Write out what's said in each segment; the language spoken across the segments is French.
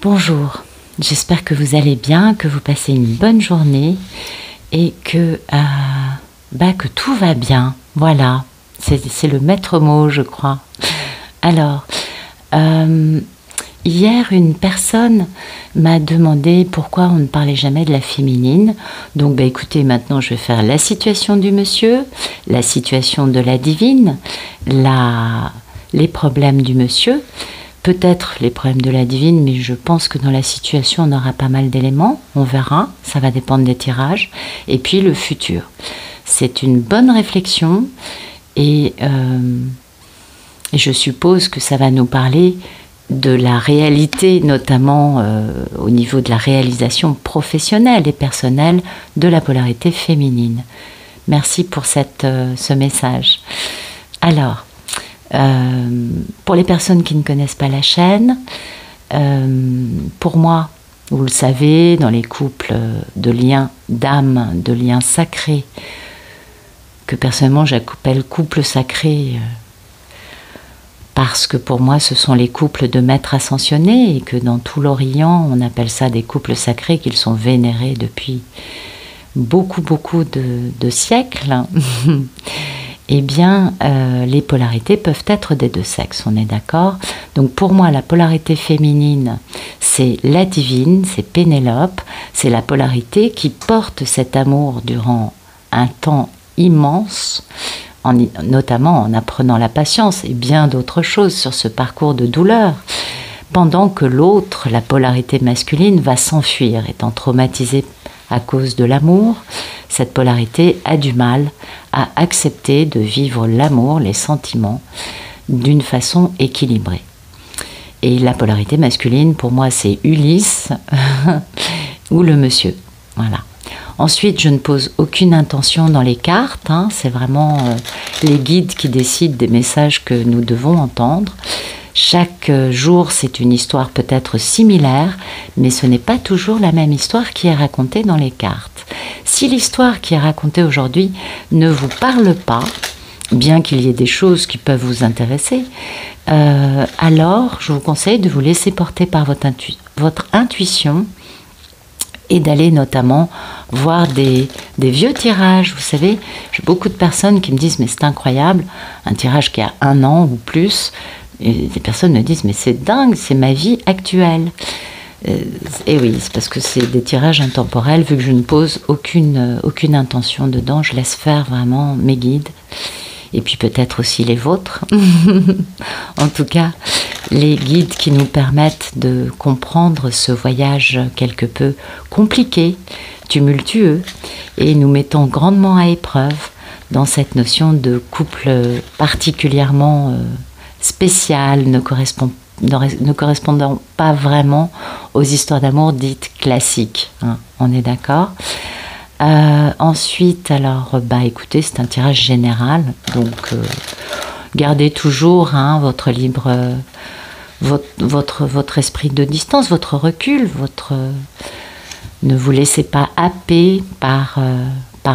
Bonjour, j'espère que vous allez bien, que vous passez une bonne journée et que tout va bien. Voilà, c'est le maître mot, je crois. Alors, hier, une personne m'a demandé pourquoi on ne parlait jamais de la féminine. Donc, écoutez, maintenant, je vais faire la situation du monsieur, la situation de la divine, les problèmes du monsieur, peut-être les problèmes de la divine, mais je pense que dans la situation, on aura pas mal d'éléments. On verra, ça va dépendre des tirages. Et puis, le futur. C'est une bonne réflexion et je suppose que ça va nous parler de la réalité, notamment au niveau de la réalisation professionnelle et personnelle de la polarité féminine. Merci pour ce message. Alors, pour les personnes qui ne connaissent pas la chaîne, pour moi, vous le savez, dans les couples de liens d'âme, de liens sacrés, que personnellement j'appelle couple sacré, parce que pour moi ce sont les couples de maîtres ascensionnés et que dans tout l'Orient on appelle ça des couples sacrés, qu'ils sont vénérés depuis beaucoup de siècles. Eh bien, les polarités peuvent être des deux sexes, on est d'accord. Donc pour moi, la polarité féminine, c'est la divine, c'est Pénélope, c'est la polarité qui porte cet amour durant un temps immense, notamment en apprenant la patience et bien d'autres choses sur ce parcours de douleur, pendant que l'autre, la polarité masculine, va s'enfuir, étant traumatisée à cause de l'amour. Cette polarité a du mal à accepter de vivre l'amour, les sentiments, d'une façon équilibrée. Et la polarité masculine, pour moi, c'est Ulysse ou le monsieur. Voilà. Ensuite, je ne pose aucune intention dans les cartes. C'est vraiment les guides qui décident des messages que nous devons entendre. Chaque jour, c'est une histoire peut-être similaire, mais ce n'est pas toujours la même histoire qui est racontée dans les cartes. Si l'histoire qui est racontée aujourd'hui ne vous parle pas, bien qu'il y ait des choses qui peuvent vous intéresser, alors je vous conseille de vous laisser porter par votre intuition et d'aller notamment voir des vieux tirages. Vous savez, j'ai beaucoup de personnes qui me disent « mais c'est incroyable, un tirage qui a 1 an ou plus ». Et des personnes me disent « mais c'est dingue, c'est ma vie actuelle ». Et oui, c'est parce que c'est des tirages intemporels, vu que je ne pose aucune intention dedans, je laisse faire vraiment mes guides, et puis peut-être aussi les vôtres. En tout cas, les guides qui nous permettent de comprendre ce voyage quelque peu compliqué, tumultueux, et nous mettons grandement à épreuve dans cette notion de couple particulièrement spécial, ne correspondant pas vraiment aux histoires d'amour dites classiques. On est d'accord. Ensuite, alors, écoutez, c'est un tirage général, donc gardez toujours votre votre esprit de distance, votre recul, ne vous laissez pas happer par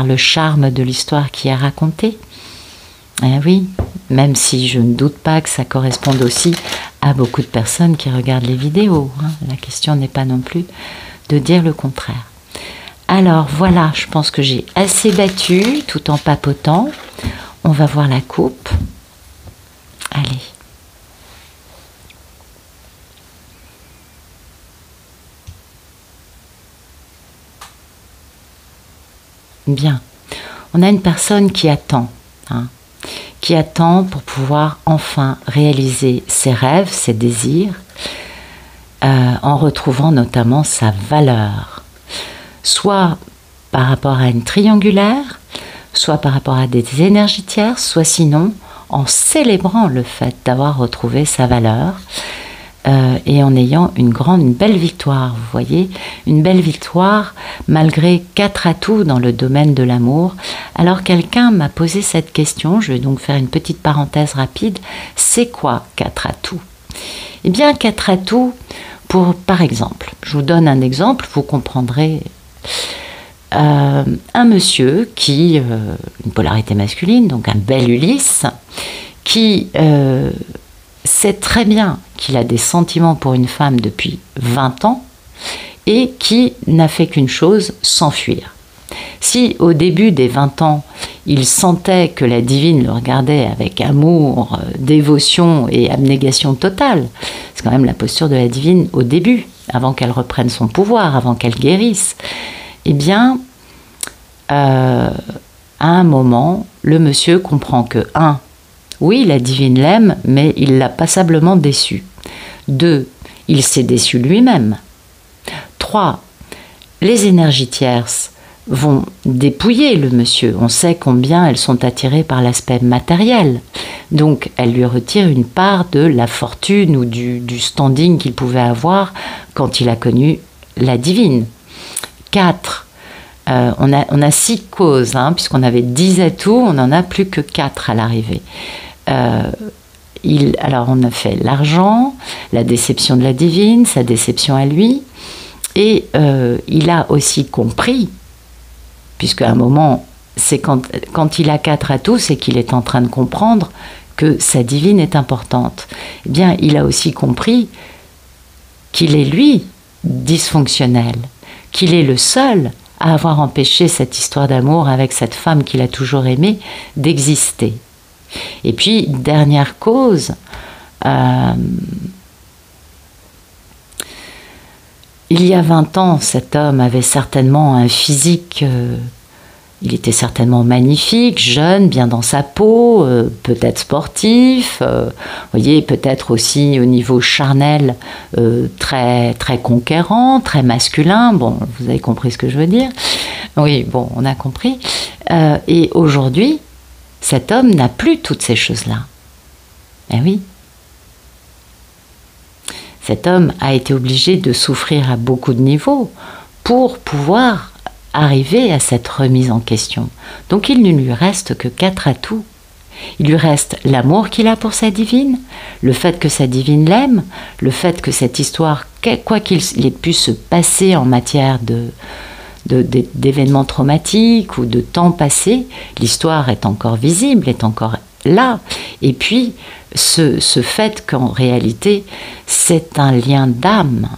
le charme de l'histoire qui est racontée. Oui, même si je ne doute pas que ça corresponde aussi à beaucoup de personnes qui regardent les vidéos. La question n'est pas non plus de dire le contraire. Alors voilà, je pense que j'ai assez battu tout en papotant. On va voir la coupe. Allez. Bien. On a une personne qui attend. Qui attend pour pouvoir enfin réaliser ses rêves, ses désirs, en retrouvant notamment sa valeur. Soit par rapport à une triangulaire, soit par rapport à des énergies tierces, soit sinon en célébrant le fait d'avoir retrouvé sa valeur et en ayant une belle victoire, vous voyez, une belle victoire malgré 4 atouts dans le domaine de l'amour. Alors quelqu'un m'a posé cette question, je vais donc faire une petite parenthèse rapide. C'est quoi 4 atouts? Eh bien 4 atouts par exemple, je vous donne un exemple, vous comprendrez. Un monsieur qui, une polarité masculine, donc un bel Ulysse, qui sait très bien qu'il a des sentiments pour une femme depuis 20 ans et qui n'a fait qu'une chose, s'enfuir. Si au début des 20 ans, il sentait que la divine le regardait avec amour, dévotion et abnégation totale, c'est quand même la posture de la divine au début, avant qu'elle reprenne son pouvoir, avant qu'elle guérisse, eh bien, à un moment, le monsieur comprend que, 1, oui, la divine l'aime, mais il l'a passablement déçue. 2, il s'est déçu lui-même. 3, les énergies tierces vont dépouiller le monsieur. On sait combien elles sont attirées par l'aspect matériel. Donc, elles lui retirent une part de la fortune ou du standing qu'il pouvait avoir quand il a connu la divine. 4, on a 6 causes, hein, puisqu'on avait 10 atouts, on n'en a plus que 4 à l'arrivée. Alors, on a fait l'argent, la déception de la divine, sa déception à lui, et il a aussi compris, puisqu'à un moment, c'est quand il a 4 atouts, c'est qu'il est en train de comprendre que sa divine est importante. Eh bien, il a aussi compris qu'il est, lui, dysfonctionnel, qu'il est le seul à avoir empêché cette histoire d'amour avec cette femme qu'il a toujours aimée d'exister. Et puis, dernière cause, il y a 20 ans, cet homme avait certainement un physique, il était certainement magnifique, jeune, bien dans sa peau, peut-être sportif, voyez, peut-être aussi au niveau charnel, très, très conquérant, très masculin. Bon, vous avez compris ce que je veux dire. Oui, bon, on a compris. Et aujourd'hui, cet homme n'a plus toutes ces choses-là. Eh oui. Cet homme a été obligé de souffrir à beaucoup de niveaux pour pouvoir arriver à cette remise en question. Donc il ne lui reste que 4 atouts. Il lui reste l'amour qu'il a pour sa divine, le fait que sa divine l'aime, le fait que cette histoire, quoi qu'il ait pu se passer en matière d'événements traumatiques ou de temps passé, l'histoire est encore visible, est encore là. Et puis, ce fait qu'en réalité, c'est un lien d'âme.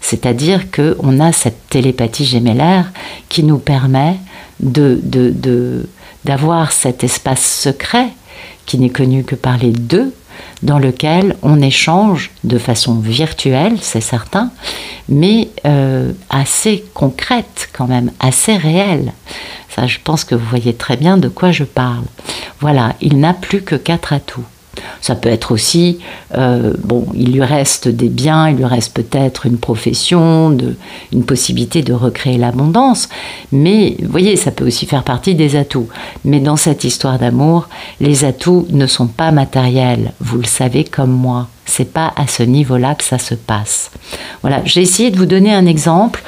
C'est-à-dire qu'on a cette télépathie gémellaire qui nous permet d'avoir cet espace secret qui n'est connu que par les deux, dans lequel on échange de façon virtuelle, c'est certain, mais assez concrète quand même, assez réelle. Ça, je pense que vous voyez très bien de quoi je parle. Voilà, il n'a plus que 4 atouts. Ça peut être aussi, bon, il lui reste des biens, il lui reste peut-être une profession, une possibilité de recréer l'abondance, mais vous voyez, ça peut aussi faire partie des atouts. Mais dans cette histoire d'amour, les atouts ne sont pas matériels, vous le savez comme moi. C'est pas à ce niveau-là que ça se passe. Voilà, j'ai essayé de vous donner un exemple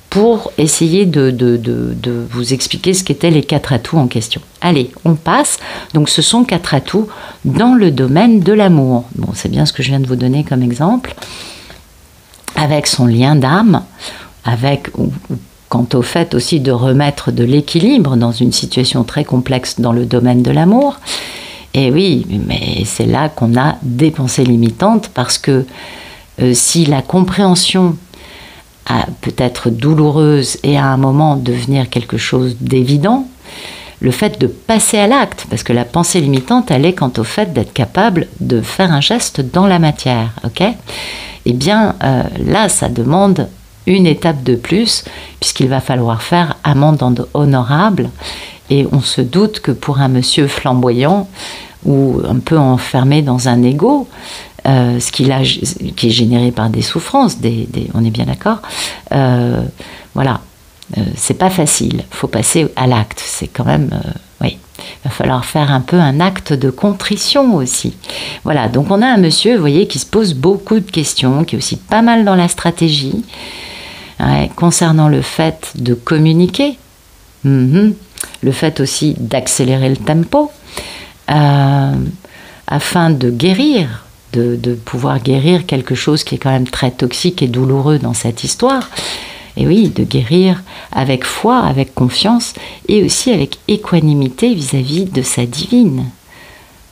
pour essayer de vous expliquer ce qu'étaient les 4 atouts en question. Allez, on passe. Donc ce sont 4 atouts dans le domaine de l'amour. Bon, c'est bien ce que je viens de vous donner comme exemple. Avec son lien d'âme, quant au fait aussi de remettre de l'équilibre dans une situation très complexe dans le domaine de l'amour. Et oui, mais c'est là qu'on a des pensées limitantes parce que si la compréhension peut-être douloureuse et à un moment devenir quelque chose d'évident, le fait de passer à l'acte, parce que la pensée limitante, elle est quant au fait d'être capable de faire un geste dans la matière, ok ? Eh bien, là, ça demande une étape de plus, puisqu'il va falloir faire amende honorable, et on se doute que pour un monsieur flamboyant, ou un peu enfermé dans un ego, qui est généré par des souffrances, on est bien d'accord, voilà, c'est pas facile, il faut passer à l'acte, c'est quand même, oui, il va falloir faire un peu un acte de contrition aussi. Voilà, donc on a un monsieur, vous voyez, qui se pose beaucoup de questions, qui est aussi pas mal dans la stratégie, concernant le fait de communiquer, le fait aussi d'accélérer le tempo, afin de guérir, de pouvoir guérir quelque chose qui est quand même très toxique et douloureux dans cette histoire. Et oui, de guérir avec foi, avec confiance et aussi avec équanimité vis-à-vis de sa divine.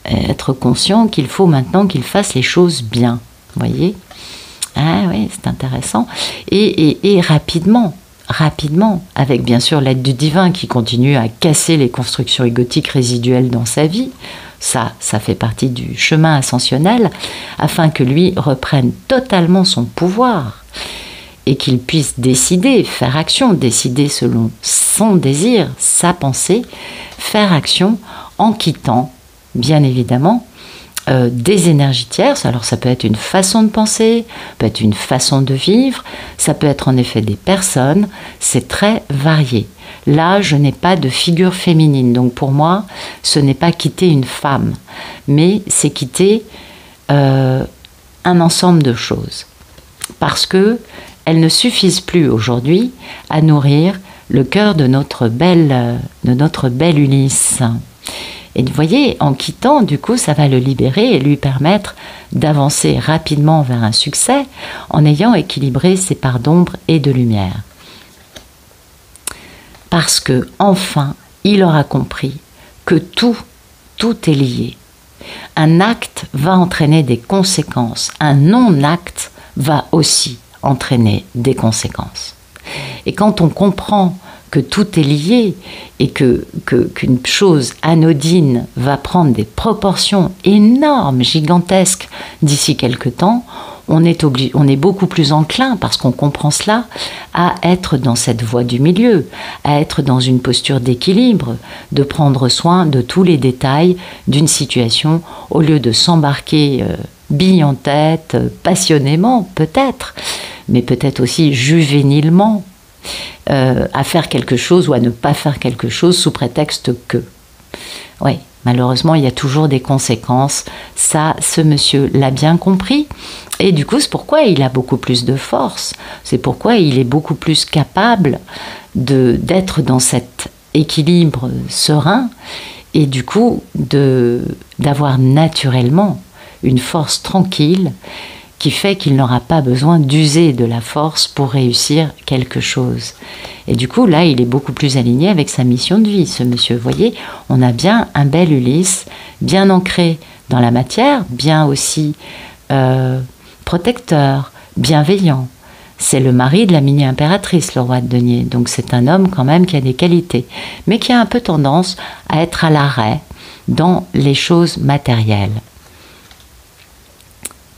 Être conscient qu'il faut maintenant qu'il fasse les choses bien. Vous voyez? Ah oui, c'est intéressant. Et rapidement, avec bien sûr l'aide du divin qui continue à casser les constructions égotiques résiduelles dans sa vie, ça fait partie du chemin ascensionnel, afin que lui reprenne totalement son pouvoir et qu'il puisse décider, faire action, décider selon son désir, sa pensée, faire action en quittant, bien évidemment, des énergies tierces. Alors ça peut être une façon de penser, peut être une façon de vivre, ça peut être en effet des personnes, c'est très varié. Là, je n'ai pas de figure féminine, donc pour moi, ce n'est pas quitter une femme, mais c'est quitter un ensemble de choses. Parce que elles ne suffisent plus aujourd'hui à nourrir le cœur de notre belle Ulysse. Et vous voyez, en quittant, du coup, ça va le libérer et lui permettre d'avancer rapidement vers un succès en ayant équilibré ses parts d'ombre et de lumière. Parce que, enfin, il aura compris que tout est lié. Un acte va entraîner des conséquences. Un non-acte va aussi entraîner des conséquences. Et quand on comprend que tout est lié et qu'une chose anodine va prendre des proportions énormes, gigantesques d'ici quelque temps, on est beaucoup plus enclin, parce qu'on comprend cela, à être dans cette voie du milieu, à être dans une posture d'équilibre, de prendre soin de tous les détails d'une situation, au lieu de s'embarquer bille en tête, passionnément peut-être, mais peut-être aussi juvénilement, à faire quelque chose ou à ne pas faire quelque chose sous prétexte que. Oui, malheureusement, il y a toujours des conséquences. Ça, ce monsieur l'a bien compris. Et du coup, c'est pourquoi il a beaucoup plus de force. C'est pourquoi il est beaucoup plus capable d'être dans cet équilibre serein et du coup d'avoir naturellement une force tranquille qui fait qu'il n'aura pas besoin d'user de la force pour réussir quelque chose. Et du coup, là, il est beaucoup plus aligné avec sa mission de vie, ce monsieur. Vous voyez, on a bien un bel Ulysse, bien ancré dans la matière, bien aussi protecteur, bienveillant. C'est le mari de la mini-impératrice, le roi de denier. Donc c'est un homme quand même qui a des qualités, mais qui a un peu tendance à être à l'arrêt dans les choses matérielles.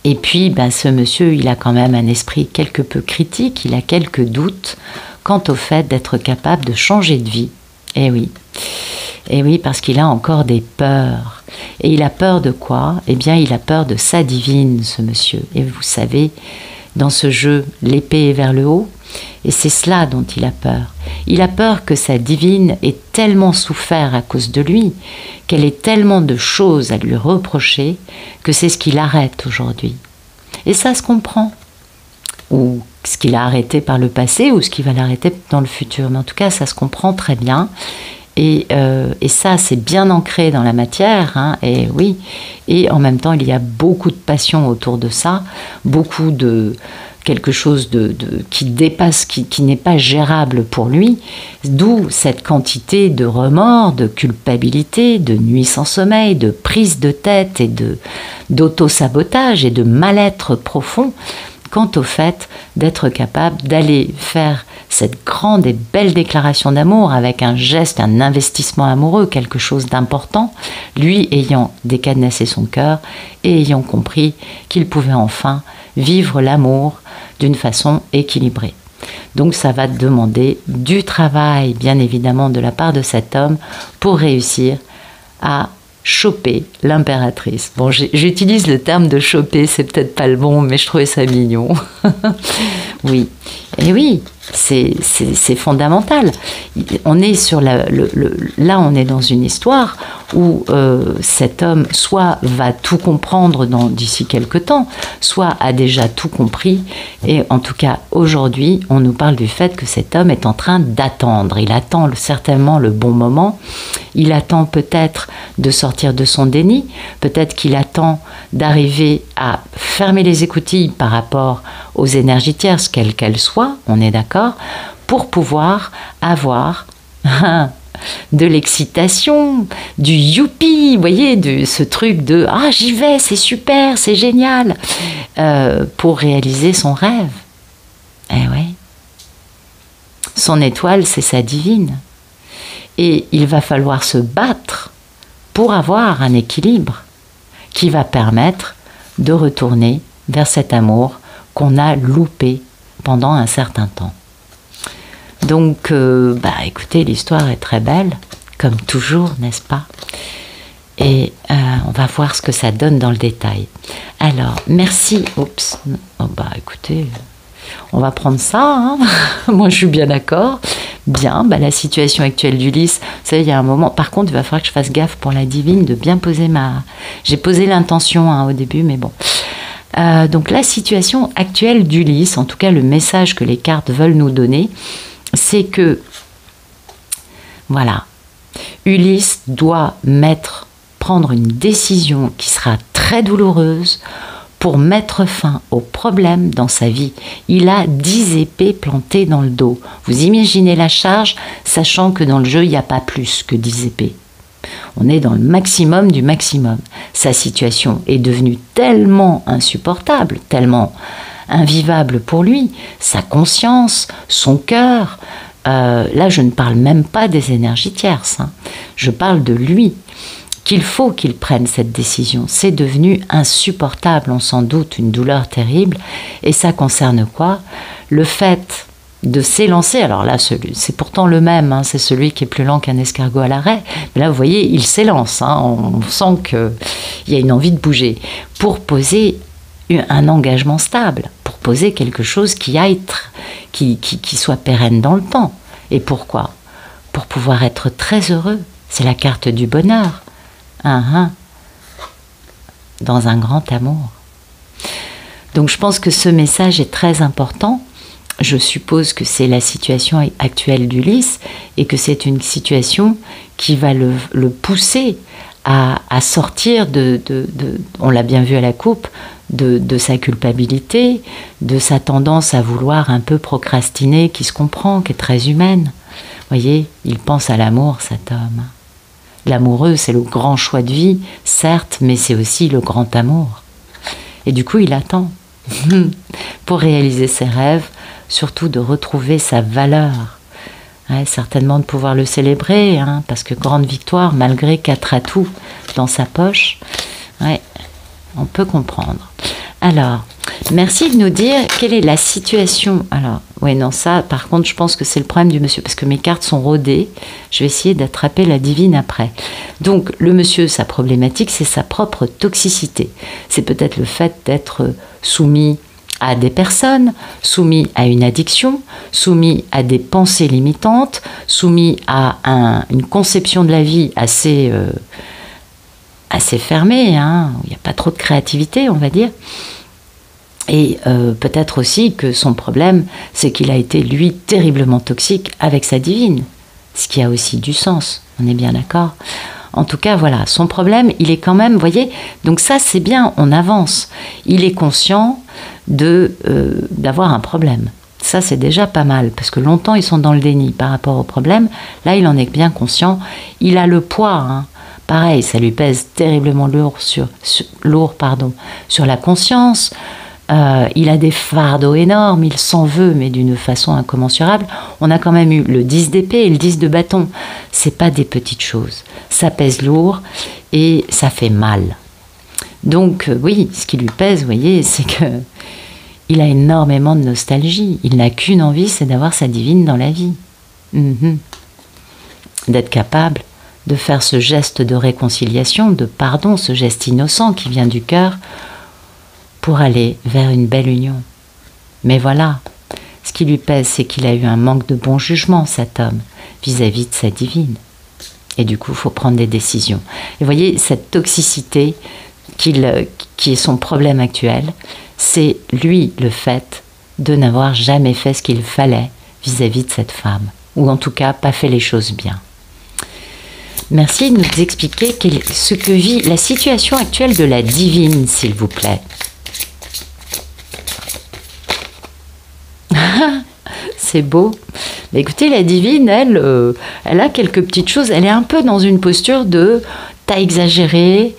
Et puis, ce monsieur, il a quand même un esprit quelque peu critique, il a quelques doutes quant au fait d'être capable de changer de vie. Eh oui, parce qu'il a encore des peurs. Et il a peur de quoi? Eh bien, il a peur de sa divine, ce monsieur. Et vous savez, dans ce jeu, l'épée est vers le haut, et c'est cela dont il a peur. Il a peur que sa divine ait tellement souffert à cause de lui, qu'elle ait tellement de choses à lui reprocher, que c'est ce qui l'arrête aujourd'hui. Et ça se comprend. Ou ce qu'il a arrêté par le passé, ou ce qui va l'arrêter dans le futur. Mais en tout cas, ça se comprend très bien. Et ça, c'est bien ancré dans la matière, hein, et oui. Et en même temps, il y a beaucoup de passion autour de ça, beaucoup de quelque chose qui dépasse, qui n'est pas gérable pour lui, d'où cette quantité de remords, de culpabilité, de nuits sans sommeil, de prise de tête et d'auto-sabotage et de mal-être profond quant au fait d'être capable d'aller faire cette grande et belle déclaration d'amour avec un geste, un investissement amoureux, quelque chose d'important, lui ayant décadenassé son cœur et ayant compris qu'il pouvait enfin vivre l'amour d'une façon équilibrée. Donc ça va demander du travail, bien évidemment, de la part de cet homme pour réussir à choper l'impératrice. Bon, j'utilise le terme de choper, c'est peut-être pas le bon, mais je trouvais ça mignon. Oui, et oui, c'est fondamental. On est sur là, on est dans une histoire où cet homme soit va tout comprendre d'ici quelque temps, soit a déjà tout compris. Et en tout cas, aujourd'hui, on nous parle du fait que cet homme est en train d'attendre. Il attend certainement le bon moment. Il attend peut-être de sortir de son déni. Peut-être qu'il attend d'arriver à fermer les écoutilles par rapport aux énergies tierces, quelles qu'elles soient, on est d'accord, pour pouvoir avoir de l'excitation, du youpi, vous voyez, de ce truc de ah j'y vais, c'est super, c'est génial, pour réaliser son rêve. Eh ouais. Son étoile, c'est sa divine. Et il va falloir se battre pour avoir un équilibre qui va permettre de retourner vers cet amour qu'on a loupé pendant un certain temps. Donc, écoutez, l'histoire est très belle, comme toujours, n'est-ce pas? Et on va voir ce que ça donne dans le détail. Alors, merci. Oups. Oh, écoutez, on va prendre ça. Hein. Moi, je suis bien d'accord. Bien, la situation actuelle d'Ulysse, vous savez, il y a un moment... Par contre, il va falloir que je fasse gaffe pour la divine de bien poser ma... J'ai posé l'intention au début, mais bon... donc la situation actuelle d'Ulysse, en tout cas le message que les cartes veulent nous donner, c'est que, voilà, Ulysse doit prendre une décision qui sera très douloureuse pour mettre fin aux problèmes dans sa vie. Il a 10 épées plantées dans le dos. Vous imaginez la charge, sachant que dans le jeu, il n'y a pas plus que 10 épées. On est dans le maximum du maximum. Sa situation est devenue tellement insupportable, tellement invivable pour lui, sa conscience, son cœur. Là, je ne parle même pas des énergies tierces. Je parle de lui, qu'il faut qu'il prenne cette décision. C'est devenu insupportable, on s'en doute, une douleur terrible. Et ça concerne quoi? Le fait de s'élancer, alors là, c'est pourtant le même, c'est celui qui est plus lent qu'un escargot à l'arrêt, mais là, vous voyez, il s'élance, on sent qu'il y a une envie de bouger, pour poser un engagement stable, pour poser quelque chose qui soit pérenne dans le temps. Et pourquoi? Pour pouvoir être très heureux. C'est la carte du bonheur. Dans un grand amour. Donc je pense que ce message est très important. Je suppose que c'est la situation actuelle d'Ulysse et que c'est une situation qui va le pousser à sortir on l'a bien vu à la coupe, de sa culpabilité, de sa tendance à vouloir un peu procrastiner, qui se comprend, qui est très humaine. Vous voyez, il pense à l'amour, cet homme. L'amoureux, c'est le grand choix de vie, certes, mais c'est aussi le grand amour. Et du coup, il attend pour réaliser ses rêves, surtout de retrouver sa valeur. Certainement de pouvoir le célébrer, parce que grande victoire, malgré 4 atouts dans sa poche, on peut comprendre. Alors, merci de nous dire quelle est la situation. Alors, ça, par contre, je pense que c'est le problème du monsieur, parce que mes cartes sont rodées. Je vais essayer d'attraper la divine après. Donc, le monsieur, sa problématique, c'est sa propre toxicité. C'est peut-être le fait d'être soumis à des personnes, soumis à une addiction, soumis à des pensées limitantes, soumis à une conception de la vie assez fermée, où il n'y a pas trop de créativité, on va dire. Et peut-être aussi que son problème, c'est qu'il a été, lui, terriblement toxique avec sa divine, ce qui a aussi du sens, on est bien d'accord. En tout cas, voilà, son problème, il est quand même, vous voyez, donc ça c'est bien, on avance. Il est conscient d'avoir un problème. Ça c'est déjà pas mal, parce que longtemps ils sont dans le déni par rapport au problème. Là, il en est bien conscient. Il a le poids, pareil, ça lui pèse terriblement lourd sur la conscience. Il a des fardeaux énormes, il s'en veut, mais d'une façon incommensurable. On a quand même eu le 10 d'épée et le 10 de bâton. C'est pas des petites choses. Ça pèse lourd et ça fait mal. Donc oui, ce qui lui pèse, vous voyez, c'est que il a énormément de nostalgie. Il n'a qu'une envie, c'est d'avoir sa divine dans la vie. D'être capable de faire ce geste de réconciliation, de pardon, ce geste innocent qui vient du cœur, pour aller vers une belle union. Mais voilà, ce qui lui pèse, c'est qu'il a eu un manque de bon jugement, cet homme, vis-à-vis de sa divine. Et du coup, il faut prendre des décisions. Et vous voyez, cette toxicité qui est son problème actuel, c'est lui le fait de n'avoir jamais fait ce qu'il fallait vis-à-vis de cette femme, ou en tout cas pas fait les choses bien. Merci de nous expliquer ce que vit la situation actuelle de la divine, s'il vous plaît. C'est beau. Mais écoutez, la divine, elle, elle a quelques petites choses. Elle est un peu dans une posture de t'as exagéré,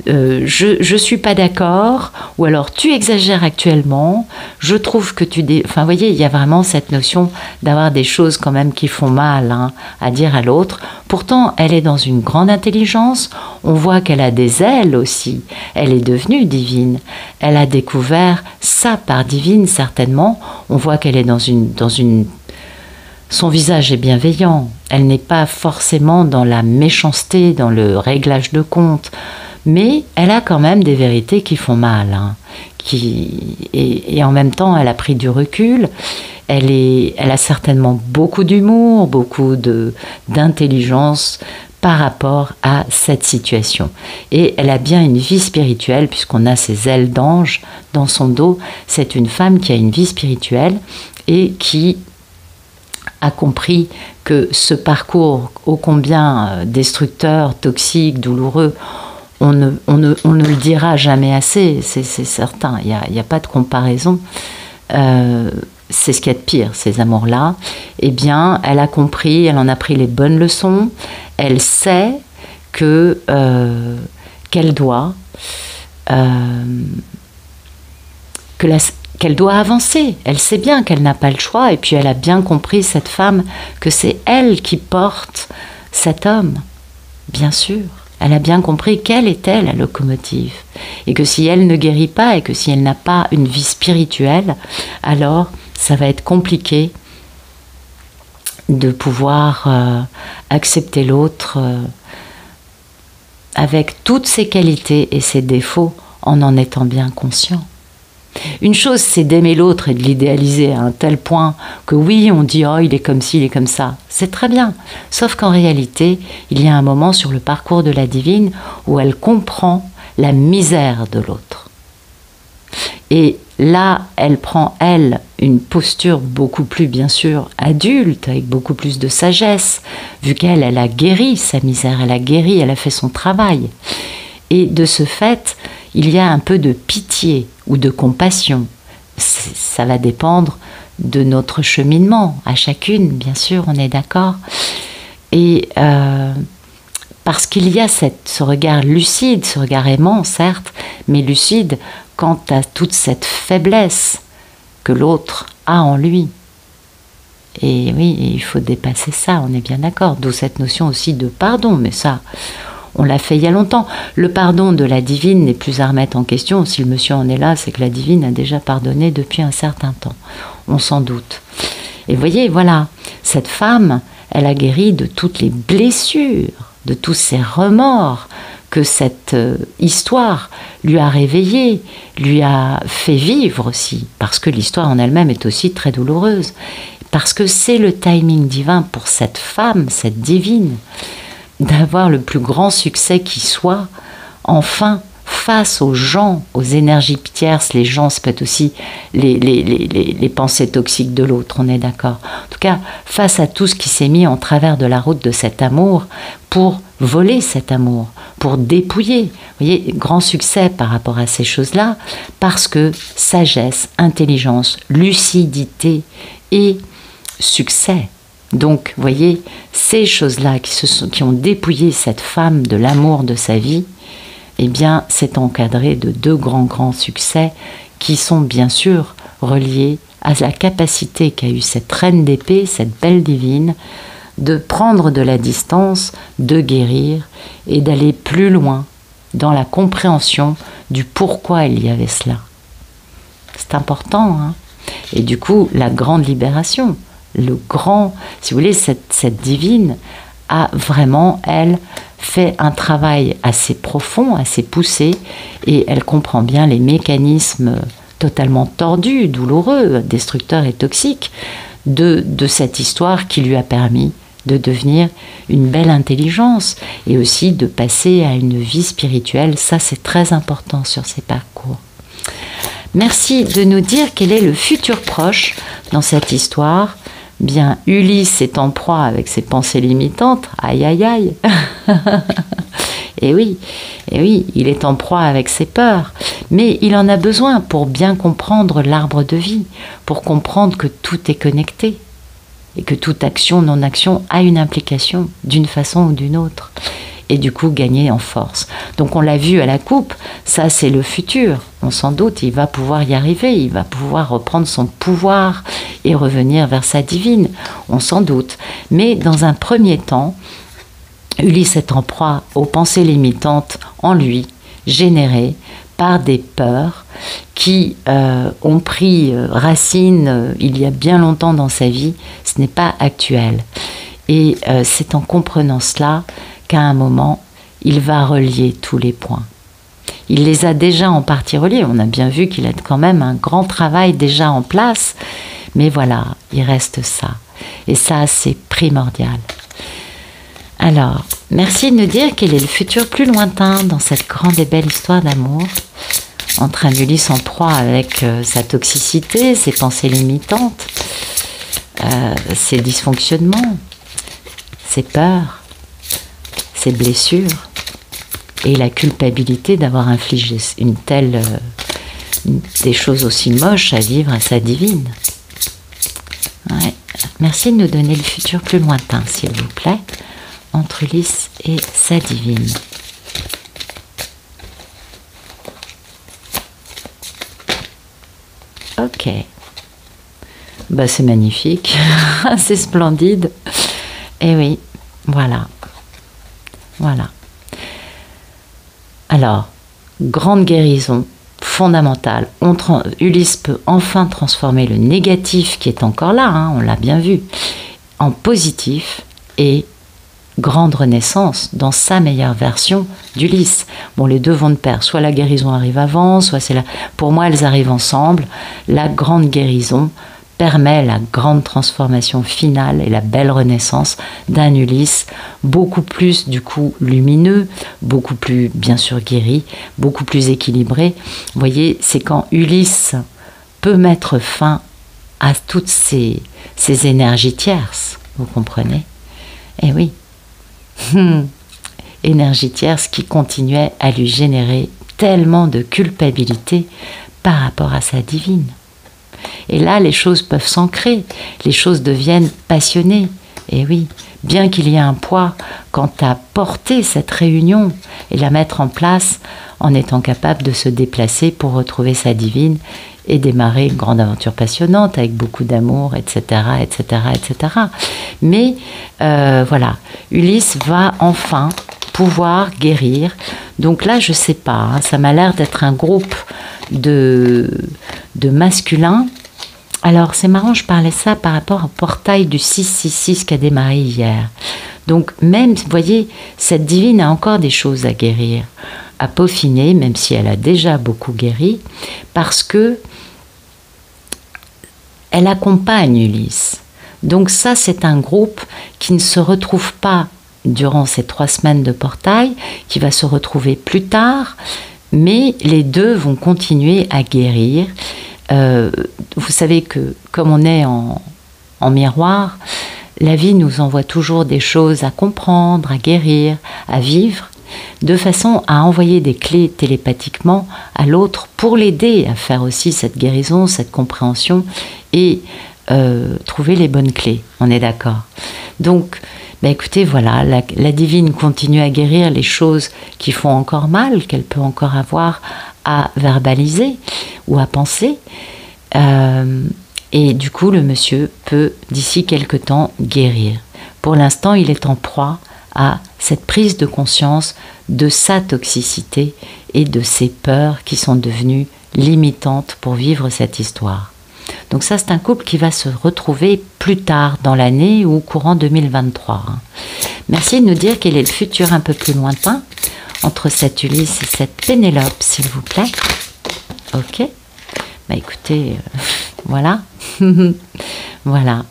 je suis pas d'accord, ou alors tu exagères actuellement, je trouve que Enfin, vous voyez, il y a vraiment cette notion d'avoir des choses quand même qui font mal hein, à dire à l'autre. Pourtant, elle est dans une grande intelligence, on voit qu'elle a des ailes aussi, elle est devenue divine, elle a découvert sa part divine certainement, on voit qu'elle est dans une son visage est bienveillant, elle n'est pas forcément dans la méchanceté, dans le réglage de compte, mais elle a quand même des vérités qui font mal. Hein, et en même temps, elle a pris du recul, elle a certainement beaucoup d'humour, beaucoup d'intelligence par rapport à cette situation. Et elle a bien une vie spirituelle, puisqu'on a ses ailes d'ange dans son dos. C'est une femme qui a une vie spirituelle et qui a compris que ce parcours ô combien destructeur, toxique, douloureux, on ne le dira jamais assez, c'est certain, il n'y a pas de comparaison. C'est ce qu'il y a de pire, ces amours-là. Eh bien, elle a compris, elle en a pris les bonnes leçons, elle sait que qu'elle doit qu'elle doit avancer. Elle sait bien qu'elle n'a pas le choix, et puis elle a bien compris, cette femme, que c'est elle qui porte cet homme, bien sûr. Elle a bien compris quelle était la locomotive, et que si elle ne guérit pas, et que si elle n'a pas une vie spirituelle, alors ça va être compliqué de pouvoir accepter l'autre avec toutes ses qualités et ses défauts, en étant bien conscient. Une chose, c'est d'aimer l'autre et de l'idéaliser à un tel point que oui, on dit « oh, il est comme ci, il est comme ça ». C'est très bien. Sauf qu'en réalité, il y a un moment sur le parcours de la divine où elle comprend la misère de l'autre. Et là, elle prend, elle, une posture beaucoup plus, bien sûr, adulte, avec beaucoup plus de sagesse, vu qu'elle, elle a guéri sa misère, elle a fait son travail. Et de ce fait, il y a un peu de pitié ou de compassion. Ça va dépendre de notre cheminement, à chacune, bien sûr, on est d'accord. Et parce qu'il y a ce regard lucide, ce regard aimant, certes, mais lucide quant à toute cette faiblesse que l'autre a en lui. Et oui, il faut dépasser ça, on est bien d'accord. D'où cette notion aussi de pardon, mais ça, on l'a fait il y a longtemps. Le pardon de la divine n'est plus à remettre en question. Si le monsieur en est là, c'est que la divine a déjà pardonné depuis un certain temps. On s'en doute. Et vous voyez, voilà, cette femme, elle a guéri de toutes les blessures, de tous ces remords que cette histoire lui a réveillé, lui a fait vivre aussi, parce que l'histoire en elle-même est aussi très douloureuse, parce que c'est le timing divin pour cette femme, cette divine, d'avoir le plus grand succès qui soit, enfin, face aux gens, aux énergies tierces. Les gens, c'est peut-être aussi les pensées toxiques de l'autre, on est d'accord. En tout cas, face à tout ce qui s'est mis en travers de la route de cet amour, pour voler cet amour, pour dépouiller. Vous voyez, grand succès par rapport à ces choses-là, parce que sagesse, intelligence, lucidité et succès. Donc, vous voyez, ces choses-là qui ont dépouillé cette femme de l'amour de sa vie, eh bien, c'est encadré de deux grands succès qui sont bien sûr reliés à la capacité qu'a eue cette reine d'épée, cette belle divine, de prendre de la distance, de guérir et d'aller plus loin dans la compréhension du pourquoi il y avait cela. C'est important, hein ? Et du coup, la grande libération, si vous voulez, cette divine a vraiment, elle, fait un travail assez profond, assez poussé, et elle comprend bien les mécanismes totalement tordus, douloureux, destructeurs et toxiques de cette histoire qui lui a permis de devenir une belle intelligence et aussi de passer à une vie spirituelle. Ça, c'est très important sur ces parcours. Merci de nous dire quel est le futur proche dans cette histoire. Bien, Ulysse est en proie avec ses pensées limitantes. Aïe, aïe, aïe. Et oui, il est en proie avec ses peurs. Mais il en a besoin pour bien comprendre l'arbre de vie, pour comprendre que tout est connecté. et que toute action, non-action a une implication d'une façon ou d'une autre. Et du coup gagner en force. Donc on l'a vu à la coupe, ça c'est le futur. On s'en doute, il va pouvoir y arriver, il va pouvoir reprendre son pouvoir et revenir vers sa divine. On s'en doute. Mais dans un premier temps, Ulysse est en proie aux pensées limitantes en lui, générées par des peurs qui ont pris racine il y a bien longtemps dans sa vie. Ce n'est pas actuel. Et c'est en comprenant cela qu'à un moment, il va relier tous les points. Il les a déjà en partie reliés. On a bien vu qu'il a quand même un grand travail déjà en place. Mais voilà, il reste ça. Et ça, c'est primordial. Alors, merci de nous dire quel est le futur plus lointain dans cette grande et belle histoire d'amour entre un Ulysse en proie avec sa toxicité, ses pensées limitantes, ses dysfonctionnements, ses peurs, ses blessures et la culpabilité d'avoir infligé des choses aussi moches à vivre à sa divine. Ouais. Merci de nous donner le futur plus lointain, s'il vous plaît, entre Ulysse et sa divine. Ok. Bah, c'est magnifique, c'est splendide. Et oui, voilà. Voilà. Alors, grande guérison fondamentale. Ulysse peut enfin transformer le négatif qui est encore là, hein, on l'a bien vu, en positif et grande renaissance dans sa meilleure version d'Ulysse. Bon, les deux vont de pair. Soit la guérison arrive avant, soit c'est là. Pour moi, elles arrivent ensemble. La grande guérison permet la grande transformation finale et la belle renaissance d'un Ulysse beaucoup plus du coup lumineux, beaucoup plus bien sûr guéri, beaucoup plus équilibré. Vous voyez, c'est quand Ulysse peut mettre fin à toutes ces énergies tierces, vous comprenez? Eh oui, énergie tierce qui continuait à lui générer tellement de culpabilité par rapport à sa divine. Et là, les choses peuvent s'ancrer, les choses deviennent passionnées. Et oui, bien qu'il y ait un poids quant à porter cette réunion et la mettre en place en étant capable de se déplacer pour retrouver sa divine et démarrer une grande aventure passionnante avec beaucoup d'amour, etc., etc., etc. Mais voilà, Ulysse va enfin pouvoir guérir. Donc là, je ne sais pas, hein, ça m'a l'air d'être un groupe de masculins. Alors, c'est marrant, je parlais ça par rapport au portail du 666 qui a démarré hier. Donc, même, vous voyez, cette divine a encore des choses à guérir, à peaufiner, même si elle a déjà beaucoup guéri, parce que elle accompagne Ulysse. Donc ça, c'est un groupe qui ne se retrouve pas durant ces 3 semaines de portail, qui va se retrouver plus tard, mais les deux vont continuer à guérir. Vous savez que comme on est en miroir, la vie nous envoie toujours des choses à comprendre, à guérir, à vivre, de façon à envoyer des clés télépathiquement à l'autre pour l'aider à faire aussi cette guérison, cette compréhension et trouver les bonnes clés. On est d'accord? Donc, écoutez, voilà, la divine continue à guérir les choses qui font encore mal, qu'elle peut encore avoir à verbaliser ou à penser. Et du coup, le monsieur peut, d'ici quelque temps, guérir. Pour l'instant, il est en proie à cette prise de conscience de sa toxicité et de ses peurs qui sont devenues limitantes pour vivre cette histoire. Donc ça, c'est un couple qui va se retrouver plus tard dans l'année ou courant 2023. Merci de nous dire quel est le futur un peu plus lointain entre cette Ulysse et cette Pénélope, s'il vous plaît. Ok. Écoutez, voilà. Voilà.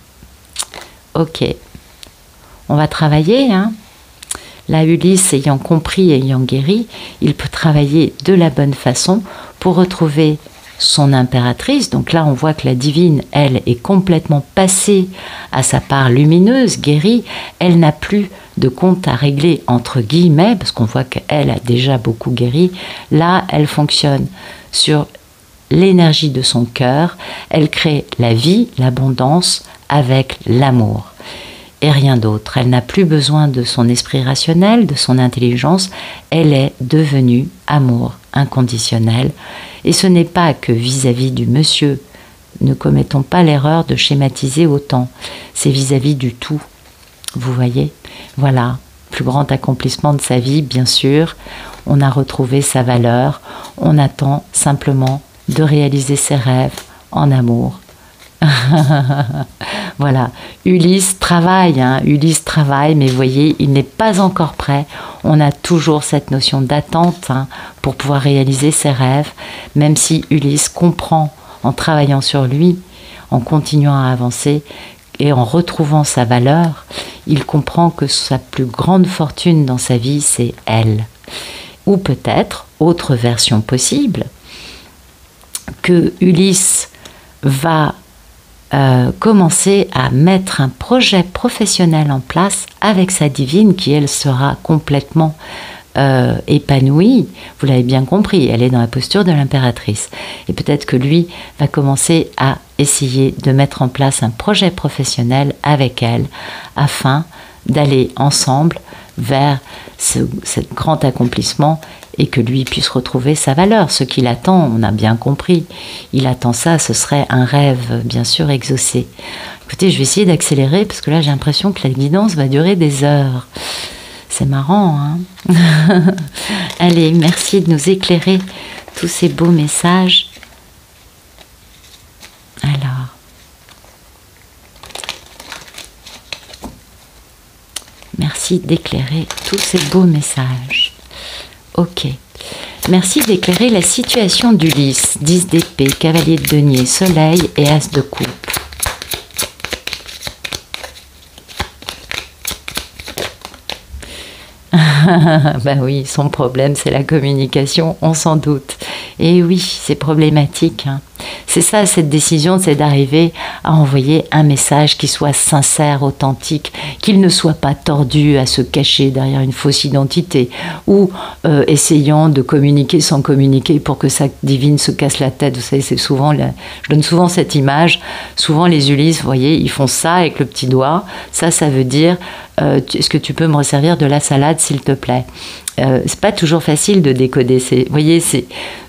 Ok. On va travailler, hein. La Ulysse ayant compris et ayant guéri, il peut travailler de la bonne façon pour retrouver son impératrice. Donc là, on voit que la divine, elle, est complètement passée à sa part lumineuse, guérie. Elle n'a plus de compte à régler, entre guillemets, parce qu'on voit qu'elle a déjà beaucoup guéri. Là, elle fonctionne sur l'énergie de son cœur. Elle crée la vie, l'abondance, avec l'amour et rien d'autre. Elle n'a plus besoin de son esprit rationnel, de son intelligence. Elle est devenue amour inconditionnel. Et ce n'est pas que vis-à-vis du monsieur. Ne commettons pas l'erreur de schématiser autant. C'est vis-à-vis du tout. Vous voyez? Voilà. Plus grand accomplissement de sa vie, bien sûr. On a retrouvé sa valeur. On attend simplement de réaliser ses rêves en amour. Voilà, Ulysse travaille, Ulysse travaille, mais vous voyez, il n'est pas encore prêt. On a toujours cette notion d'attente pour pouvoir réaliser ses rêves, même si Ulysse comprend en travaillant sur lui, en continuant à avancer et en retrouvant sa valeur, il comprend que sa plus grande fortune dans sa vie, c'est elle. Ou peut-être, autre version possible, que Ulysse va commencer à mettre un projet professionnel en place avec sa divine qui, elle, sera complètement épanouie. Vous l'avez bien compris, elle est dans la posture de l'impératrice. Et peut-être que lui va commencer à essayer de mettre en place un projet professionnel avec elle afin d'aller ensemble vers ce grand accomplissement et que lui puisse retrouver sa valeur. Ce qu'il attend, on a bien compris, il attend ça, ce serait un rêve bien sûr exaucé. Écoutez, je vais essayer d'accélérer parce que là j'ai l'impression que la guidance va durer des heures. C'est marrant, hein? Allez, merci de nous éclairer tous ces beaux messages. Alors, merci d'éclairer tous ces beaux messages. Ok. Merci d'éclairer la situation d'Ulysse, 10 d'épée, cavalier de denier, soleil et as de coupe. Ben oui, son problème c'est la communication, on s'en doute. Et oui, c'est problématique. C'est ça, cette décision, c'est d'arriver à envoyer un message qui soit sincère, authentique, qu'il ne soit pas tordu à se cacher derrière une fausse identité ou essayant de communiquer sans communiquer pour que sa divine se casse la tête. Vous savez, c'est souvent, je donne souvent cette image, souvent les Ulysses, vous voyez, ils font ça avec le petit doigt, ça veut dire est-ce que tu peux me resservir de la salade s'il te plaît? C'est pas toujours facile de décoder, vous voyez, c'est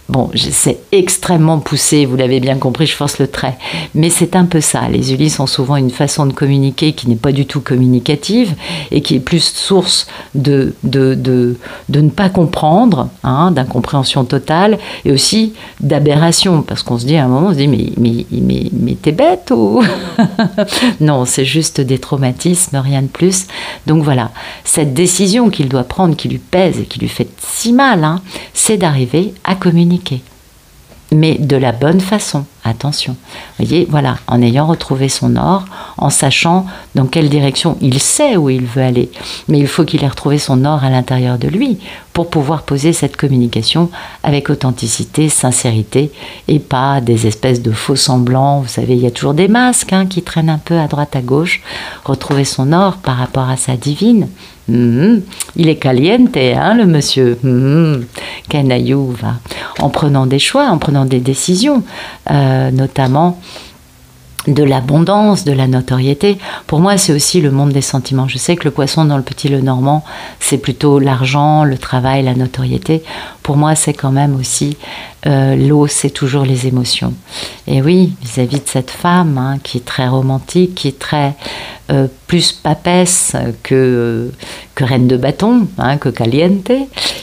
bon, c'est extrêmement poussé, vous l'avez bien compris, je force le trait. Mais c'est un peu ça. Les Ulysses ont souvent une façon de communiquer qui n'est pas du tout communicative et qui est plus source de ne pas comprendre, d'incompréhension totale et aussi d'aberration. Parce qu'on se dit à un moment, on se dit mais t'es bête ou... Non, c'est juste des traumatismes, rien de plus. Donc voilà, cette décision qu'il doit prendre, qui lui pèse et qui lui fait si mal, c'est d'arriver à communiquer. Mais de la bonne façon, attention. Vous voyez, voilà, en ayant retrouvé son or, en sachant dans quelle direction il sait où il veut aller. Mais il faut qu'il ait retrouvé son or à l'intérieur de lui pour pouvoir poser cette communication avec authenticité, sincérité et pas des espèces de faux semblants. Vous savez, il y a toujours des masques qui traînent un peu à droite à gauche. Retrouver son or par rapport à sa divine. Il est caliente, le monsieur. Canaillou va en prenant des choix, en prenant des décisions, notamment de l'abondance, de la notoriété. Pour moi, c'est aussi le monde des sentiments. Je sais que le poisson dans le Petit Lenormand, c'est plutôt l'argent, le travail, la notoriété. Pour moi, c'est quand même aussi l'eau, c'est toujours les émotions. Et oui, vis-à-vis de cette femme qui est très romantique, qui est très plus papesse que reine de bâton, que caliente,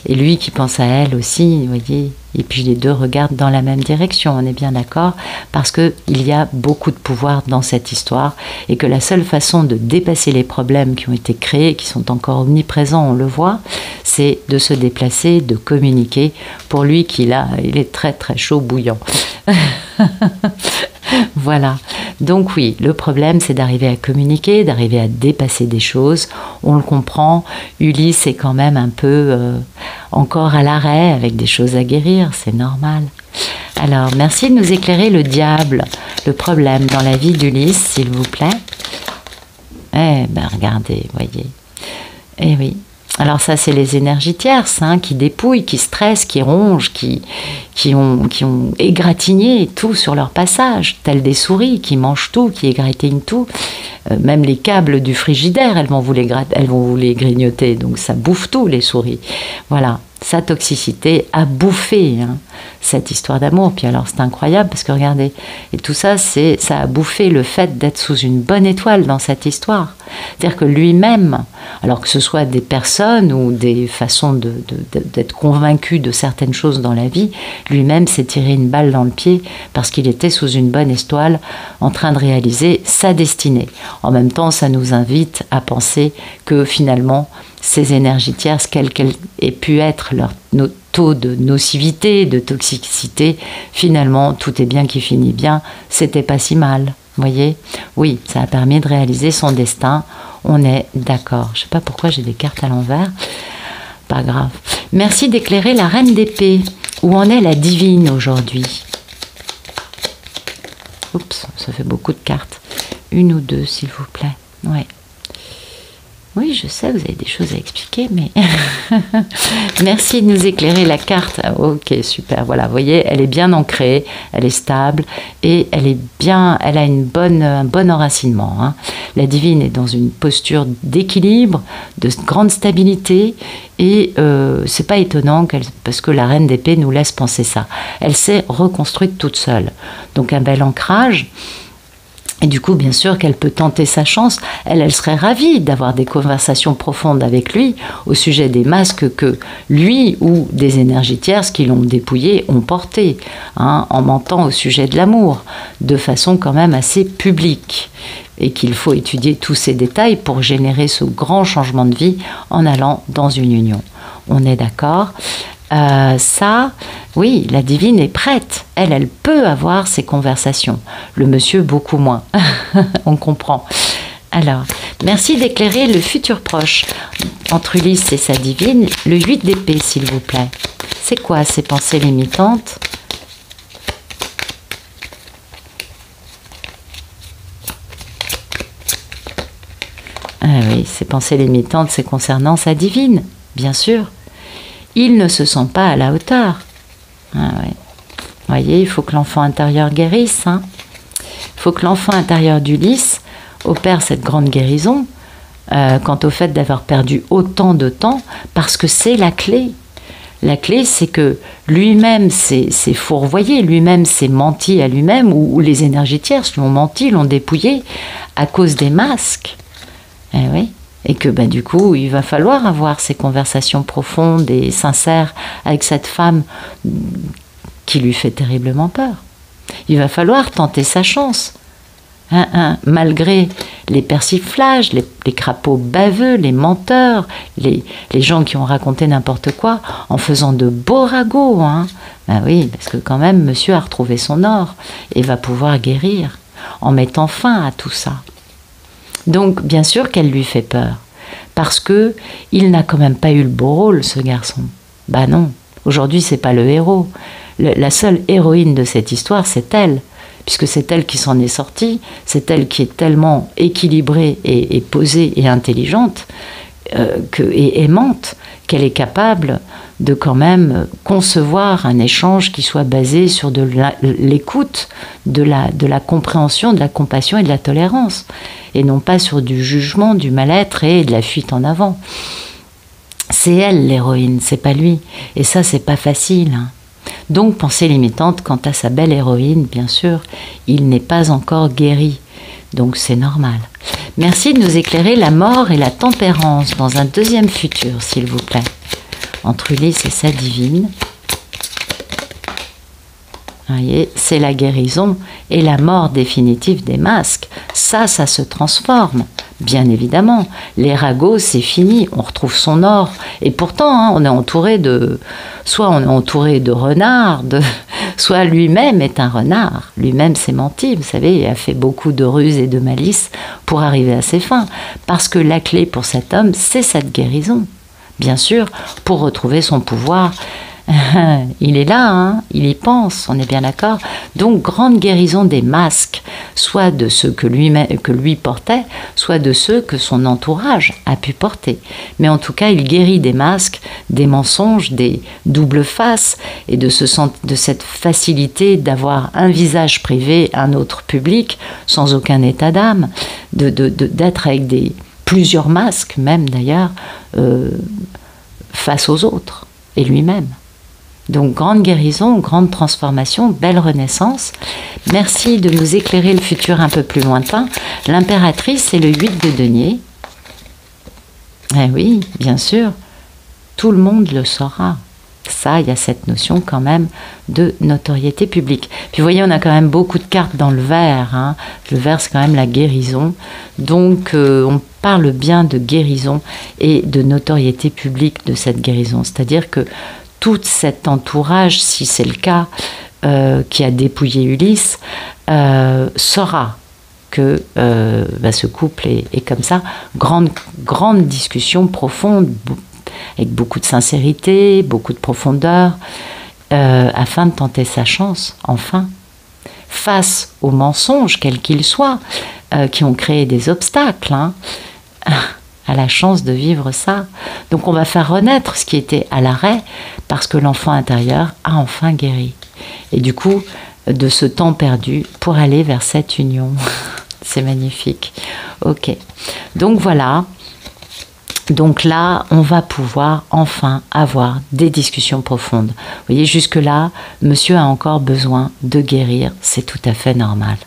et lui qui pense à elle aussi, vous voyez. Et puis les deux regardent dans la même direction, on est bien d'accord, parce qu'il y a beaucoup de pouvoir dans cette histoire et que la seule façon de dépasser les problèmes qui ont été créés, qui sont encore omniprésents, on le voit, c'est de se déplacer, de communiquer. Pour lui, il est très très chaud bouillant. Voilà. Donc oui, le problème, c'est d'arriver à communiquer, d'arriver à dépasser des choses. On le comprend. Ulysse est quand même un peu encore à l'arrêt avec des choses à guérir. C'est normal. Alors, merci de nous éclairer le diable, le problème dans la vie d'Ulysse, s'il vous plaît. Eh ben, regardez, voyez. Eh oui. Alors ça, c'est les énergies tierces, hein, qui dépouillent, qui stressent, qui rongent, qui ont égratigné tout sur leur passage, telles des souris qui mangent tout, qui égratignent tout. Même les câbles du frigidaire, elles vont vous les grignoter, donc ça bouffe tout, les souris. Voilà, sa toxicité a bouffé, hein, cette histoire d'amour. Puis alors c'est incroyable parce que regardez, et tout ça, ça a bouffé le fait d'être sous une bonne étoile dans cette histoire. C'est-à-dire que lui-même, alors que ce soit des personnes ou des façons d'être convaincu de certaines choses dans la vie, lui-même s'est tiré une balle dans le pied parce qu'il était sous une bonne étoile en train de réaliser sa destinée. En même temps, ça nous invite à penser que finalement, ces énergies tierces, quelles qu'elles aient pu être leur taux de nocivité, de toxicité, finalement, tout est bien qui finit bien, c'était pas si mal. Vous voyez? Oui, ça a permis de réaliser son destin. On est d'accord. Je ne sais pas pourquoi j'ai des cartes à l'envers. Pas grave. Merci d'éclairer la reine d'épée. Où en est la divine aujourd'hui? Oups, ça fait beaucoup de cartes. Une ou deux, s'il vous plaît. Ouais. Oui, je sais, vous avez des choses à expliquer, mais merci de nous éclairer la carte. Ok, super. Voilà, vous voyez, elle est bien ancrée, elle est stable et elle a un bon enracinement, hein. La divine est dans une posture d'équilibre, de grande stabilité et c'est pas étonnant parce que la reine d'épée nous laisse penser ça. Elle s'est reconstruite toute seule. Donc un bel ancrage. Et du coup, bien sûr qu'elle peut tenter sa chance. Elle serait ravie d'avoir des conversations profondes avec lui au sujet des masques que lui ou des énergies tierces qui l'ont dépouillé ont portés, hein, en mentant au sujet de l'amour, de façon quand même assez publique. Et qu'il faut étudier tous ces détails pour générer ce grand changement de vie en allant dans une union. On est d'accord ? Oui, la divine est prête. Elle peut avoir ces conversations. Le monsieur, beaucoup moins. On comprend. Alors, merci d'éclairer le futur proche entre Ulysse et sa divine. Le 8 d'épée, s'il vous plaît. C'est quoi ces pensées limitantes? Ah oui, ces pensées limitantes, c'est concernant sa divine, bien sûr. Il ne se sent pas à la hauteur. Ah ouais. Vous voyez, il faut que l'enfant intérieur guérisse. Hein. Il faut que l'enfant intérieur d'Ulysse opère cette grande guérison quant au fait d'avoir perdu autant de temps, parce que c'est la clé. La clé, c'est que lui-même s'est fourvoyé, lui-même s'est menti à lui-même, ou les énergies tierces lui ont menti, l'ont dépouillé, à cause des masques. Eh oui. Et que du coup, il va falloir avoir ces conversations profondes et sincères avec cette femme qui lui fait terriblement peur. Il va falloir tenter sa chance. Malgré les persiflages, les crapauds baveux, les menteurs, les gens qui ont raconté n'importe quoi, en faisant de beaux ragots. Hein. Oui, parce que quand même, monsieur a retrouvé son or et va pouvoir guérir en mettant fin à tout ça. Donc, bien sûr qu'elle lui fait peur, parce que il n'a quand même pas eu le beau rôle, ce garçon. Bah non, aujourd'hui, c'est pas le héros. La seule héroïne de cette histoire, c'est elle, puisque c'est elle qui s'en est sortie, c'est elle qui est tellement équilibrée et posée et intelligente et aimante qu'elle est capable de quand même concevoir un échange qui soit basé sur de l'écoute, de la compréhension, de la compassion et de la tolérance, et non pas sur du jugement, du mal-être et de la fuite en avant. C'est elle l'héroïne, c'est pas lui. Et ça, c'est pas facile. Hein. Donc, pensée limitante quant à sa belle héroïne, bien sûr, il n'est pas encore guéri. Donc, c'est normal. Merci de nous éclairer la mort et la tempérance dans un deuxième futur, s'il vous plaît. Entre Ulysse et sa divine. Vous voyez, c'est la guérison et la mort définitive des masques. Ça se transforme, bien évidemment. Les ragots, c'est fini, on retrouve son or. Et pourtant, hein, on est entouré de... Soit on est entouré de renards, soit lui-même est un renard. Lui-même s'est menti, vous savez, il a fait beaucoup de ruses et de malices pour arriver à ses fins. Parce que la clé pour cet homme, c'est cette guérison. Bien sûr, pour retrouver son pouvoir... Il est là, hein, il y pense, on est bien d'accord. Donc, grande guérison des masques, soit de ceux que lui portait, soit de ceux que son entourage a pu porter. Mais en tout cas, il guérit des masques, des mensonges, des doubles faces, et de cette facilité d'avoir un visage privé, un autre public, sans aucun état d'âme, d'être avec plusieurs masques, même d'ailleurs, face aux autres et lui-même. Donc, grande guérison, grande transformation, belle renaissance. Merci de nous éclairer le futur un peu plus lointain. L'impératrice, c'est le 8 de denier. Eh oui, bien sûr, tout le monde le saura. Ça, il y a cette notion quand même de notoriété publique. Puis vous voyez, on a quand même beaucoup de cartes dans le vert. Hein. Le vert, c'est quand même la guérison. Donc, on parle bien de guérison et de notoriété publique de cette guérison. C'est-à-dire que tout cet entourage, si c'est le cas, qui a dépouillé Ulysse, saura que ce couple est comme ça. Grande discussion profonde, avec beaucoup de sincérité, beaucoup de profondeur, afin de tenter sa chance, enfin, face aux mensonges, quels qu'ils soient, qui ont créé des obstacles, hein, à la chance de vivre ça. Donc on va faire renaître ce qui était à l'arrêt, parce que l'enfant intérieur a enfin guéri. Et du coup, de ce temps perdu pour aller vers cette union. C'est magnifique. Ok. Donc voilà. Donc là, on va pouvoir enfin avoir des discussions profondes. Vous voyez, jusque-là, monsieur a encore besoin de guérir. C'est tout à fait normal.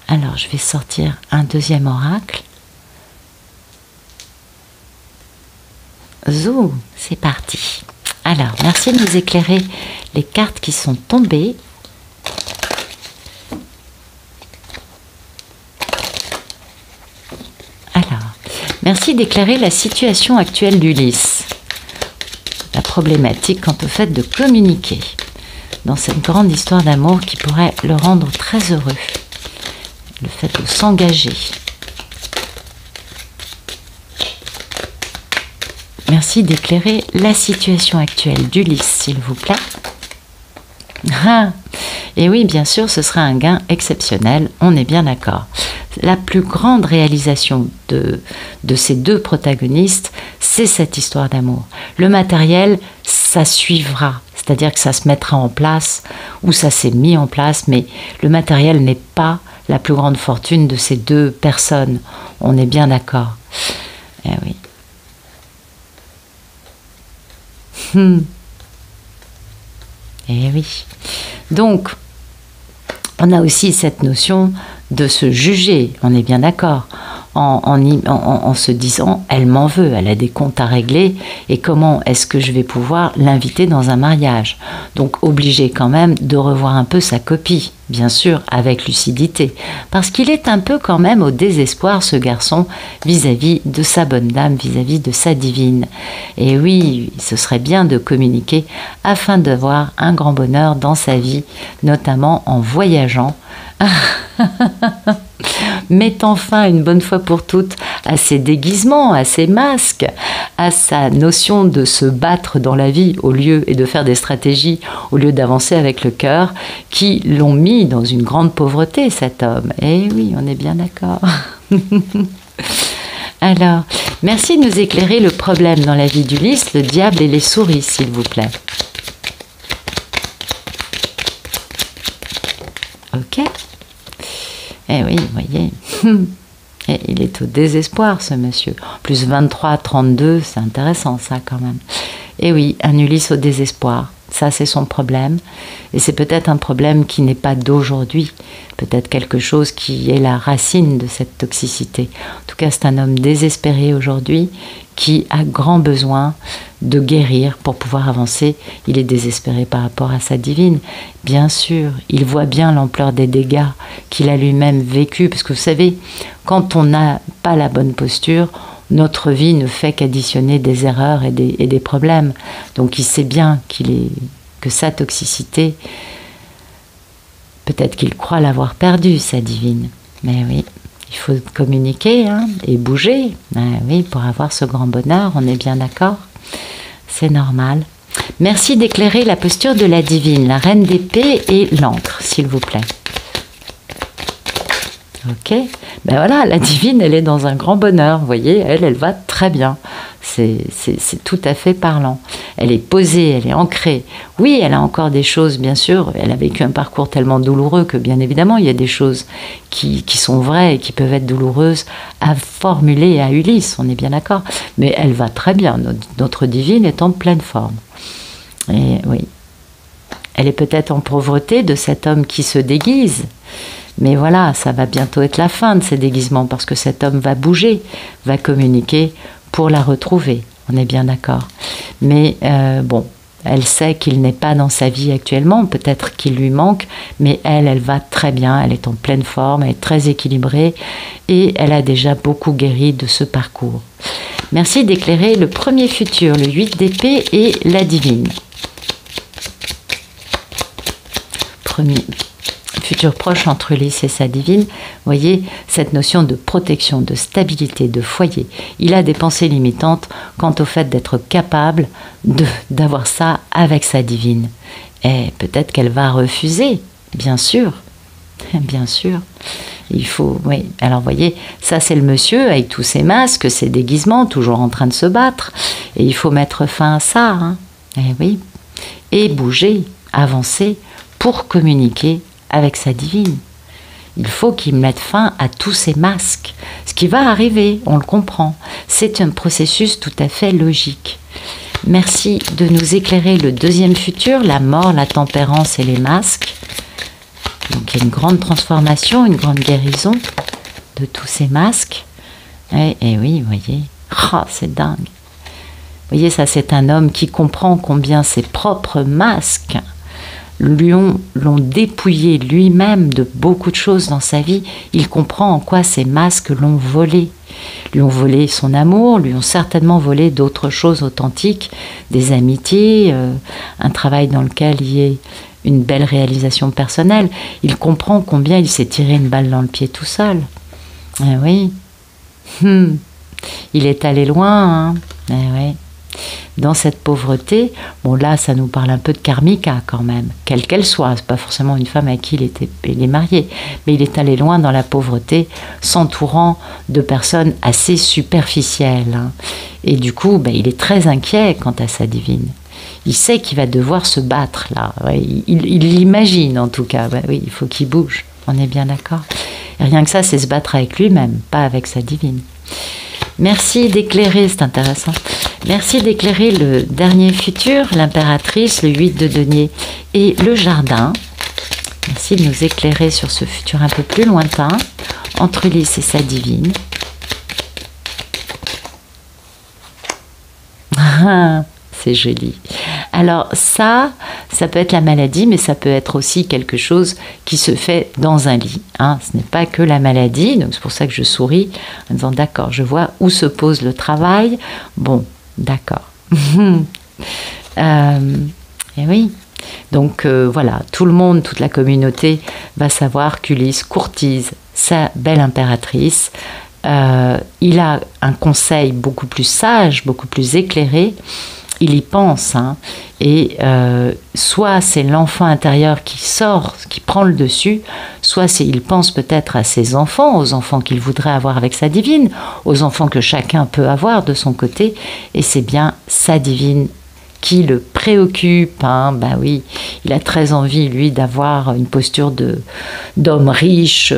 Alors, je vais sortir un deuxième oracle. Zou, c'est parti. Alors, merci de nous éclairer les cartes qui sont tombées. Alors, merci d'éclairer la situation actuelle d'Ulysse. La problématique quant au fait de communiquer dans cette grande histoire d'amour qui pourrait le rendre très heureux. Le fait de s'engager. Merci d'éclairer la situation actuelle d'Ulysse, s'il vous plaît. Ah, et oui, bien sûr, ce sera un gain exceptionnel, on est bien d'accord. La plus grande réalisation de ces deux protagonistes, c'est cette histoire d'amour. Le matériel, ça suivra, c'est-à-dire que ça se mettra en place, ou ça s'est mis en place, mais le matériel n'est pas la plus grande fortune de ces deux personnes. On est bien d'accord. Eh oui. Eh oui. Donc, on a aussi cette notion de se juger, on est bien d'accord, en se disant, elle m'en veut, elle a des comptes à régler, et comment est-ce que je vais pouvoir l'inviter dans un mariage? Donc, obligé quand même de revoir un peu sa copie, bien sûr, avec lucidité, parce qu'il est un peu quand même au désespoir, ce garçon, vis-à-vis de sa bonne dame, vis-à-vis de sa divine. Et oui, ce serait bien de communiquer afin d'avoir un grand bonheur dans sa vie, notamment en voyageant, mettant fin une bonne fois pour toutes à ses déguisements, à ses masques, à sa notion de se battre dans la vie au lieu et de faire des stratégies au lieu d'avancer avec le cœur, qui l'ont mis dans une grande pauvreté, cet homme. Eh oui, on est bien d'accord. Alors, merci de nous éclairer le problème dans la vie d'Ulysse, le diable et les souris, s'il vous plaît. Ok. Eh oui, vous voyez, et il est au désespoir, ce monsieur. Plus 23, 32, c'est intéressant ça quand même. Et oui, un Ulysse au désespoir, ça c'est son problème. Et c'est peut-être un problème qui n'est pas d'aujourd'hui, peut-être quelque chose qui est la racine de cette toxicité. En tout cas, c'est un homme désespéré aujourd'hui qui a grand besoin de guérir pour pouvoir avancer. Il est désespéré par rapport à sa divine. Bien sûr, il voit bien l'ampleur des dégâts qu'il a lui-même vécu. Parce que vous savez, quand on n'a pas la bonne posture, notre vie ne fait qu'additionner des erreurs et des problèmes. Donc il sait bien que sa toxicité, peut-être qu'il croit l'avoir perdue, sa divine. Mais oui. Il faut communiquer et bouger, oui, pour avoir ce grand bonheur, on est bien d'accord, c'est normal. Merci d'éclairer la posture de la divine, la reine d'épée et l'encre, s'il vous plaît. Ok, ben voilà, la divine, elle est dans un grand bonheur, vous voyez, elle va très bien. C'est tout à fait parlant. Elle est posée, elle est ancrée. Oui, elle a encore des choses, bien sûr, elle a vécu un parcours tellement douloureux que bien évidemment, il y a des choses qui sont vraies et qui peuvent être douloureuses à formuler à Ulysse, on est bien d'accord. Mais elle va très bien, notre divine est en pleine forme. Et oui, elle est peut-être en pauvreté de cet homme qui se déguise. Mais voilà, ça va bientôt être la fin de ces déguisements parce que cet homme va bouger, va communiquer pour la retrouver. On est bien d'accord. Mais bon, elle sait qu'il n'est pas dans sa vie actuellement, peut-être qu'il lui manque, mais elle va très bien, elle est en pleine forme, elle est très équilibrée et elle a déjà beaucoup guéri de ce parcours. Merci d'éclairer le premier futur, le 8 d'épée et la divine. Premier futur proche entre Ulysse et sa divine, voyez cette notion de protection, de stabilité, de foyer. Il a des pensées limitantes quant au fait d'être capable d'avoir ça avec sa divine. Et peut-être qu'elle va refuser, bien sûr. Bien sûr. Il faut, oui. Alors, voyez, ça c'est le monsieur avec tous ses masques, ses déguisements, toujours en train de se battre. Et il faut mettre fin à ça. Hein. Et oui. Et bouger, avancer pour communiquer avec sa divine. Il faut qu'il mette fin à tous ces masques. Ce qui va arriver, on le comprend. C'est un processus tout à fait logique. Merci de nous éclairer le deuxième futur, la mort, la tempérance et les masques. Donc il y a une grande transformation, une grande guérison de tous ces masques. Et oui, vous voyez, oh, c'est dingue. Vous voyez, ça c'est un homme qui comprend combien ses propres masques l'ont dépouillé lui-même de beaucoup de choses dans sa vie. Il comprend en quoi ces masques l'ont volé. Lui ont volé son amour, lui ont certainement volé d'autres choses authentiques, des amitiés, un travail dans lequel il y ait une belle réalisation personnelle. Il comprend combien il s'est tiré une balle dans le pied tout seul. Eh oui. Il est allé loin. Hein. Eh oui. Dans cette pauvreté, bon là ça nous parle un peu de karmika quand même, quelle qu'elle soit, c'est pas forcément une femme à qui il est marié, mais il est allé loin dans la pauvreté, s'entourant de personnes assez superficielles. Hein. Et du coup, il est très inquiet quant à sa divine. Il sait qu'il va devoir se battre là, ouais, il l'imagine en tout cas, oui, il faut qu'il bouge, on est bien d'accord. Et rien que ça, c'est se battre avec lui-même, pas avec sa divine. Merci d'éclairer, c'est intéressant. Merci d'éclairer le dernier futur, l'impératrice, le 8 de denier et le jardin. Merci de nous éclairer sur ce futur un peu plus lointain, entre Ulysse et sa divine. C'est joli. Alors ça peut être la maladie, mais ça peut être aussi quelque chose qui se fait dans un lit. Hein. Ce n'est pas que la maladie, donc c'est pour ça que je souris en disant d'accord, je vois où se pose le travail. Bon, d'accord. Et oui. Donc voilà, tout le monde, toute la communauté va savoir qu'Ulysse courtise sa belle impératrice. Il a un conseil beaucoup plus sage, beaucoup plus éclairé. Il y pense, hein, et soit c'est l'enfant intérieur qui sort, qui prend le dessus, soit il pense peut-être à ses enfants, aux enfants qu'il voudrait avoir avec sa divine, aux enfants que chacun peut avoir de son côté, et c'est bien sa divine qui le préoccupe. Hein. Oui, il a très envie, lui, d'avoir une posture d'homme riche,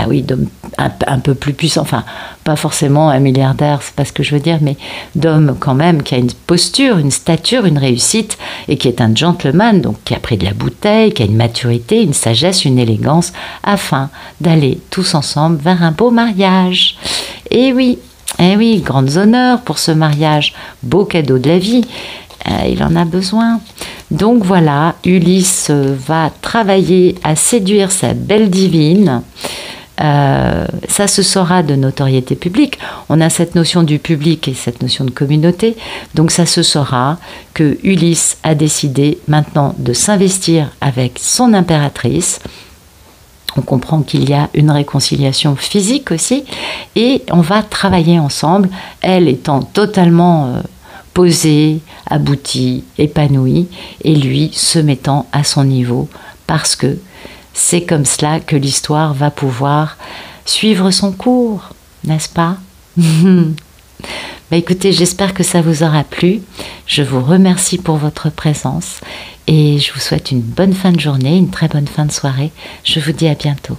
oui, d'homme un peu plus puissant, enfin, pas forcément un milliardaire, c'est pas ce que je veux dire, mais d'homme quand même qui a une posture, une stature, une réussite, et qui est un gentleman, donc qui a pris de la bouteille, qui a une maturité, une sagesse, une élégance, afin d'aller tous ensemble vers un beau mariage. Et oui, grands honneurs pour ce mariage, beau cadeau de la vie. Il en a besoin. Donc voilà, Ulysse va travailler à séduire sa belle divine. Ça se saura de notoriété publique. On a cette notion du public et cette notion de communauté. Donc ça se saura que Ulysse a décidé maintenant de s'investir avec son impératrice. On comprend qu'il y a une réconciliation physique aussi. Et on va travailler ensemble, elle étant totalement posé, abouti, épanoui, et lui se mettant à son niveau, parce que c'est comme cela que l'histoire va pouvoir suivre son cours, n'est-ce pas? Écoutez, j'espère que ça vous aura plu. Je vous remercie pour votre présence et je vous souhaite une bonne fin de journée, une très bonne fin de soirée. Je vous dis à bientôt.